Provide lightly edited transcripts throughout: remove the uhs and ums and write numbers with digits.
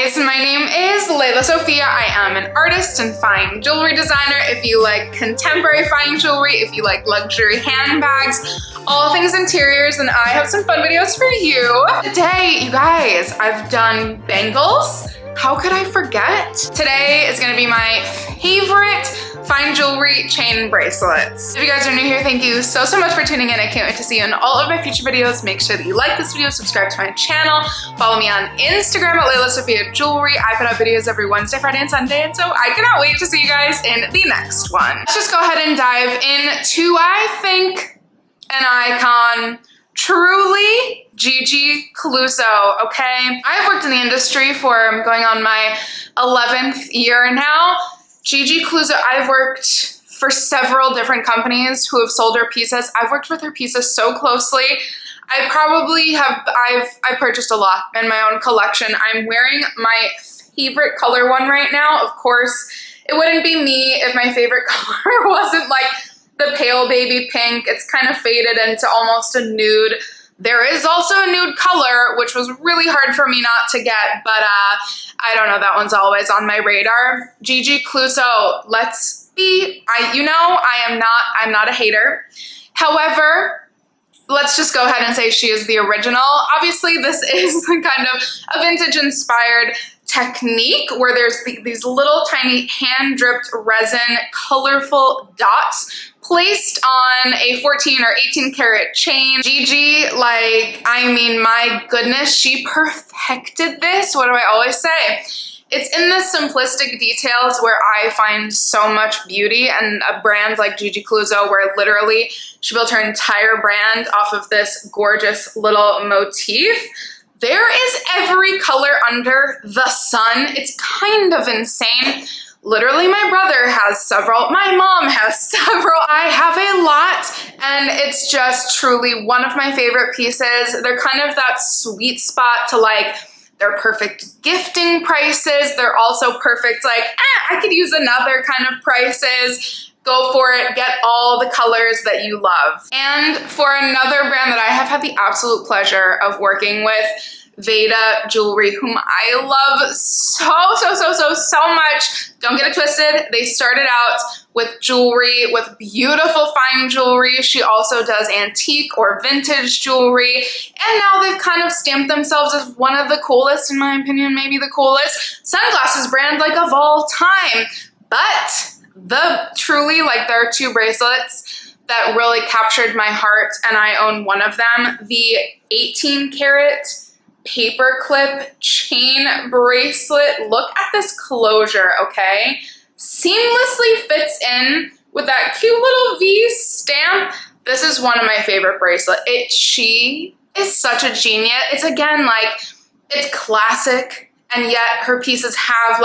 guys, my name is Lelasophia. I am an artist and fine jewelry designer. If you like contemporary fine jewelry, if you like luxury handbags, all things interiors, then I have some fun videos for you. Today, you guys, I've done bangles. How could I forget? Today is gonna be my favorite fine jewelry chain bracelets. If you guys are new here, thank you so much for tuning in. I can't wait to see you in all of my future videos. Make sure that you like this video, subscribe to my channel, follow me on Instagram at lelasophia jewelry. I put out videos every Wednesday, Friday, and Sunday, and so I cannot wait to see you guys in the next one. Let's just go ahead and dive into, I think, an icon. Truly, Gigi Clozeu, okay? I've worked in the industry for going on my 11th year now. Gigi Clozeu, I've worked for several different companies who have sold her pieces. I've worked with her pieces so closely. I probably have, I've purchased a lot in my own collection. I'm wearing my favorite color one right now. Of course, it wouldn't be me if my favorite color wasn't like the pale baby pink. It's kind of faded into almost a nude. There is also a nude color, which was really hard for me not to get, but I don't know, that one's always on my radar. Gigi Clozeu, let's be, I'm not a hater. However, let's just go ahead and say she is the original. Obviously, this is kind of a vintage inspired technique where there's these little tiny hand dripped resin colorful dots placed on a 14 or 18 karat chain. Gigi, my goodness, she perfected this. What do I always say? It's in the simplistic details where I find so much beauty, and a brand like Gigi Clozeu where literally she built her entire brand off of this gorgeous little motif. There is every color under the sun. It's kind of insane. Literally, my brother has several, my mom has several, I have a lot, and it's just truly one of my favorite pieces. They're kind of that sweet spot to they're perfect gifting prices. They're also perfect, I could use another kind of prices. Go for it, get all the colors that you love. And for another brand that I have had the absolute pleasure of working with, Veda Jewelry, whom I love so much. Don't get it twisted. They started out with jewelry, with beautiful fine jewelry. She also does antique or vintage jewelry. And now they've kind of stamped themselves as one of the coolest, in my opinion, maybe the coolest sunglasses brand of all time. But there are two bracelets that really captured my heart, and I own one of them. The 18 karat paperclip chain bracelet. Look at this closure, okay? Seamlessly fits in with that cute little V stamp. This is one of my favorite bracelets. She is such a genius. It's again, it's classic, and yet her pieces have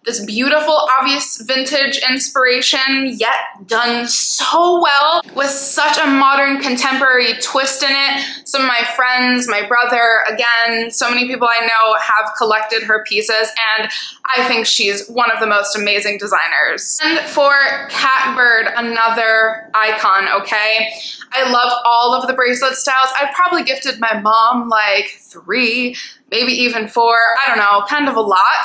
this beautiful, obvious vintage inspiration, yet done so well with such a modern, contemporary twist in it. Some of my friends, my brother, again, so many people I know have collected her pieces, and I think she's one of the most amazing designers. And for Catbird, another icon, okay? I love all of the bracelet styles. I've probably gifted my mom 3, maybe even 4, I don't know, kind of a lot,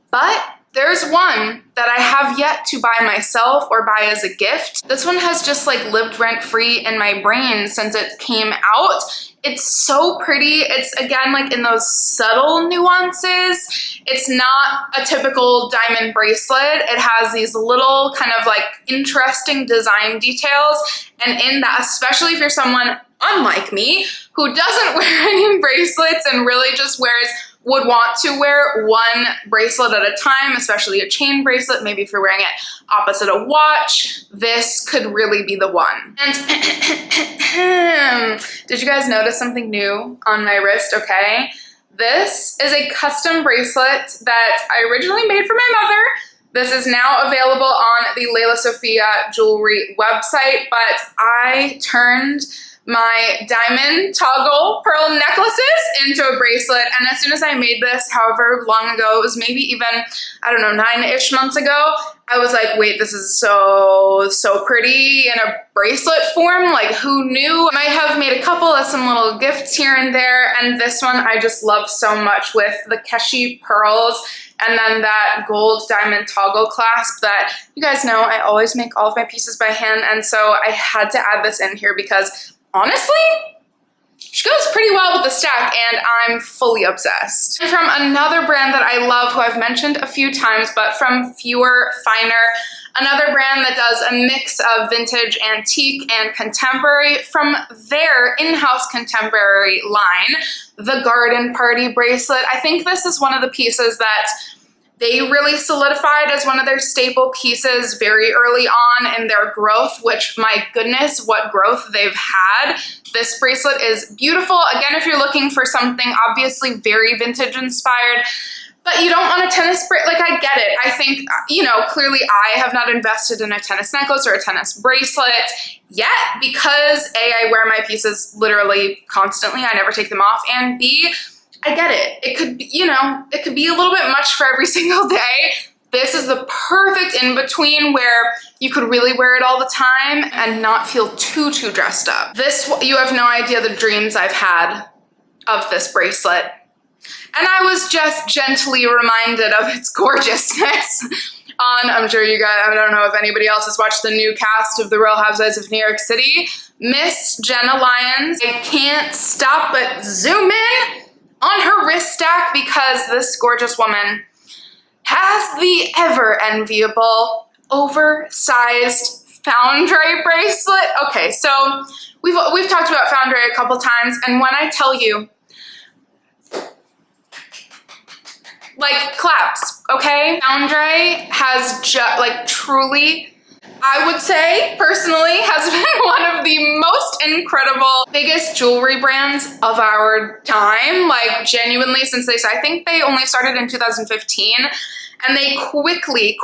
but there's one that I have yet to buy myself or buy as a gift. This one has just lived rent-free in my brain since it came out. It's so pretty. It's again in those subtle nuances. It's not a typical diamond bracelet. It has these little kind of interesting design details. And in that, especially if you're someone unlike me who doesn't wear any bracelets and really just would want to wear one bracelet at a time, especially a chain bracelet. Maybe if you're wearing it opposite a watch, this could really be the one. And did you guys notice something new on my wrist? Okay, this is a custom bracelet that I originally made for my mother. This is now available on the lelasophia jewelry website, but I turned my diamond toggle pearl necklaces into a bracelet. And as soon as I made this, however long ago, it was maybe even, I don't know, 9-ish months ago, I was like, wait, this is so pretty in a bracelet form. Like, who knew? I might have made a couple of some little gifts here and there. And this one I just love so much with the Keshi pearls and then that gold diamond toggle clasp that you guys know I always make all of my pieces by hand. And so I had to add this in here because honestly, she goes pretty well with the stack and I'm fully obsessed. And from another brand that I love, who I've mentioned a few times, but from Fewer Finer, another brand that does a mix of vintage, antique, and contemporary from their in-house contemporary line, the Garden Party bracelet. I think this is one of the pieces that they really solidified as one of their staple pieces very early on in their growth, which, my goodness, what growth they've had. This bracelet is beautiful. Again, if you're looking for something obviously very vintage inspired, but you don't want a tennis bracelet, like, I get it. I think, you know, clearly I have not invested in a tennis necklace or a tennis bracelet yet because A, I wear my pieces literally constantly. I never take them off. And B, I get it. It could be, you know, it could be a little bit much for every single day. This is the perfect in-between where you could really wear it all the time and not feel too dressed up. This, you have no idea the dreams I've had of this bracelet. And I was just gently reminded of its gorgeousness on, I'm sure you guys, I don't know if anybody else has watched the new cast of The Real Housewives of New York City. Miss Jenna Lyons. I can't stop but zoom in on her wrist stack because this gorgeous woman has the ever enviable oversized Foundrae bracelet. Okay, so we've talked about Foundrae a couple times, and when I tell you, like, claps, okay? Foundrae has just, like, truly, I would say, personally, has been one of the most incredible, biggest jewelry brands of our time. Like, genuinely, since I think they only started in 2015, and they quickly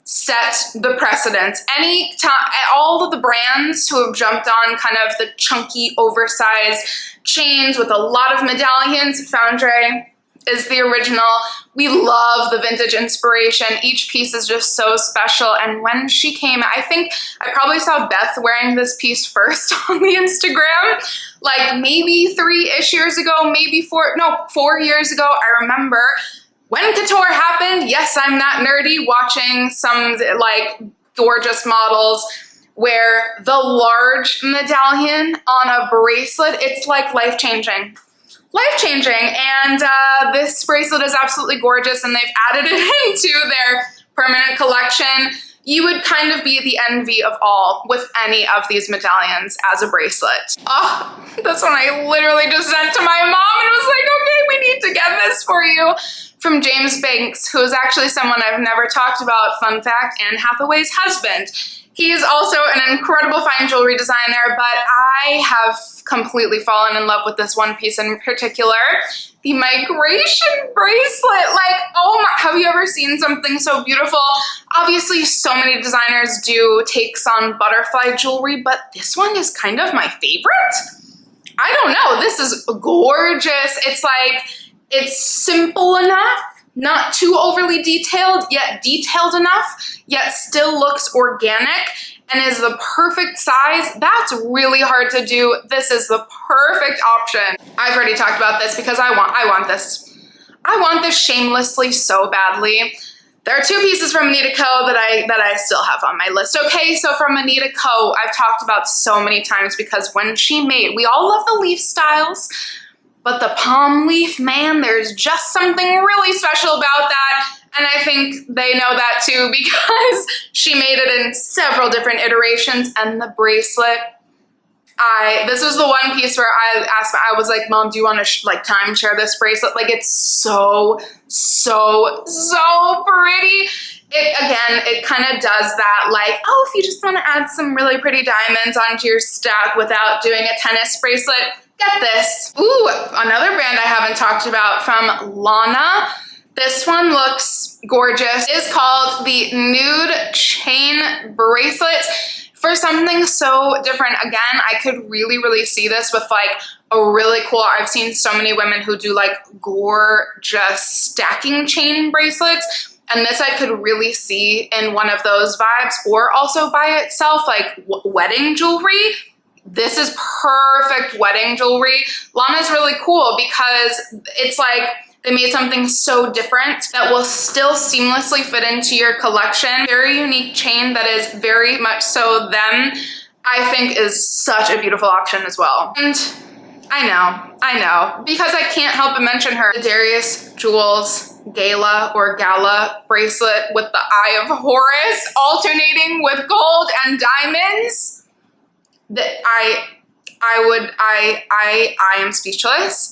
set the precedence. Any time, all of the brands who have jumped on kind of the chunky, oversized chains with a lot of medallions, Foundrae is the original. We love the vintage inspiration. Each piece is just so special. And when she came, I think I probably saw Beth wearing this piece first on the Instagram, like maybe 3-ish years ago, maybe 4 years ago. I remember when Couture happened. Yes, I'm that nerdy, watching some like gorgeous models wear the large medallion on a bracelet. It's like life-changing. And this bracelet is absolutely gorgeous, and they've added it into their permanent collection. You would kind of be the envy of all with any of these medallions as a bracelet. Oh, this one I literally just sent to my mom and was like, okay, we need to get this for you. From James Banks, who is actually someone I've never talked about. Fun fact, Anne Hathaway's husband. He is also an incredible fine jewelry designer, but I have completely fallen in love with this one piece in particular, the migration bracelet. Like, oh my, have you ever seen something so beautiful? Obviously, so many designers do takes on butterfly jewelry, but this one is kind of my favorite. I don't know, this is gorgeous. It's like, it's simple enough, not too overly detailed, yet detailed enough, yet still looks organic and is the perfect size. That's really hard to do. This is the perfect option. I've already talked about this because I want this. I want this shamelessly so badly. There are 2 pieces from Anita Co that I still have on my list. Okay, so from Anita Co, I've talked about so many times because when she made, we all love the leaf styles, but the palm leaf, man, there's just something really special about that. And I think they know that too because she made it in several different iterations. And the bracelet, this was the one piece where I was like, Mom, do you want to like timeshare this bracelet? Like, it's so pretty. It kind of does that, like, oh, if you just want to add some really pretty diamonds onto your stack without doing a tennis bracelet, get this. Ooh, another brand I haven't talked about from Lana. This one looks gorgeous. It is called the Nude Chain Bracelet for something so different. Again, I could really see this with like a really cool, I've seen so many women who do like gorgeous stacking chain bracelets. And this I could really see in one of those vibes, or also by itself, like wedding jewelry. This is perfect wedding jewelry. Lana's really cool because it's like they made something so different that will still seamlessly fit into your collection. Very unique chain that is very much so them, I think is such a beautiful option as well. And I know, because I can't help but mention her. The Darius Jewels Gala or Gala bracelet with the Eye of Horus alternating with gold and diamonds. That I am speechless.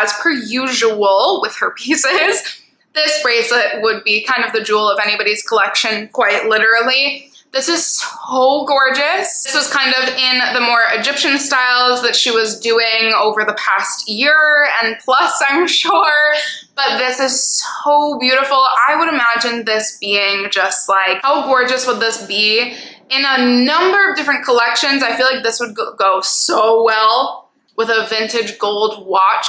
As per usual with her pieces, this bracelet would be kind of the jewel of anybody's collection, quite literally. This is so gorgeous. This was kind of in the more Egyptian styles that she was doing over the past year and plus, I'm sure. But this is so beautiful. I would imagine this being just like, how gorgeous would this be? In a number of different collections, I feel like this would go so well with a vintage gold watch.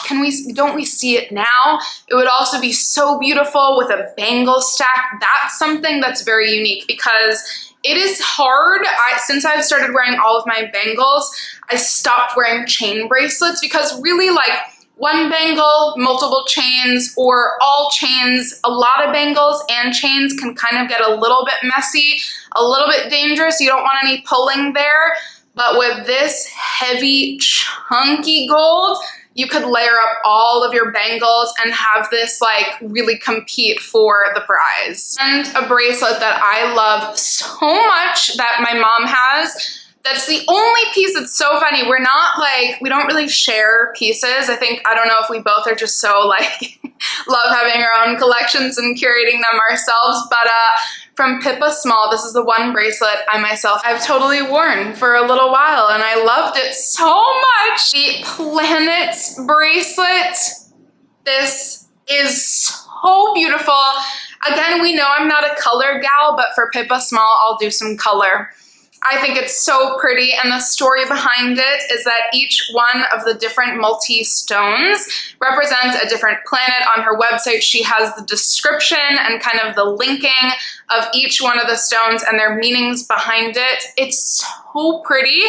Don't we see it now? It would also be so beautiful with a bangle stack. That's something that's very unique because it is hard. Since I've started wearing all of my bangles, I stopped wearing chain bracelets because really like one bangle, multiple chains, or all chains, a lot of bangles and chains can kind of get a little bit messy, a little bit dangerous. You don't want any pulling there. But with this heavy, chunky gold, you could layer up all of your bangles and have this like really compete for the prize. And a bracelet that I love so much that my mom has. That's the only piece that's so funny. We're not like, we don't really share pieces. I don't know if we both are just so like, love having our own collections and curating them ourselves. But from Pippa Small, this is the one bracelet I've totally worn for a little while and I loved it so much. The Planets bracelet. This is so beautiful. Again, we know I'm not a color gal, but for Pippa Small, I'll do some color. I think it's so pretty, and the story behind it is that each one of the different multi-stones represents a different planet. On her website, she has the description and kind of the linking of each one of the stones and their meanings behind it. It's so pretty,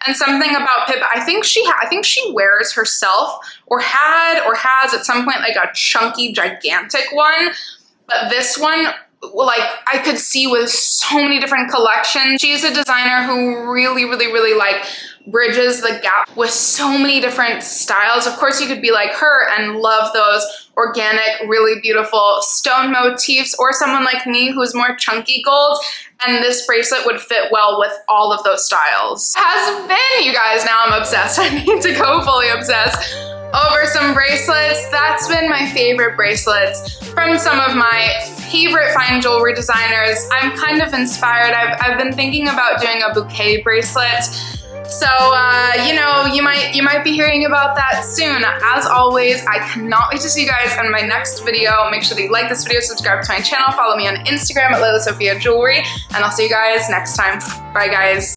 and something about Pippa, I think she wears herself, or has at some point like a chunky, gigantic one, but this one, like I could see with so many different collections. She's a designer who really like bridges the gap with so many different styles. Of course, you could be like her and love those organic, really beautiful stone motifs, or someone like me who's more chunky gold, and this bracelet would fit well with all of those styles. Has been, you guys, now I'm obsessed. I need to go fully obsessed over some bracelets. That's been my favorite bracelets from some of my favorite fine jewelry designers. I'm kind of inspired. I've been thinking about doing a bouquet bracelet. So, you know, you might be hearing about that soon. As always, I cannot wait to see you guys in my next video. Make sure that you like this video, subscribe to my channel, follow me on Instagram at lelasophia jewelry, and I'll see you guys next time. Bye, guys.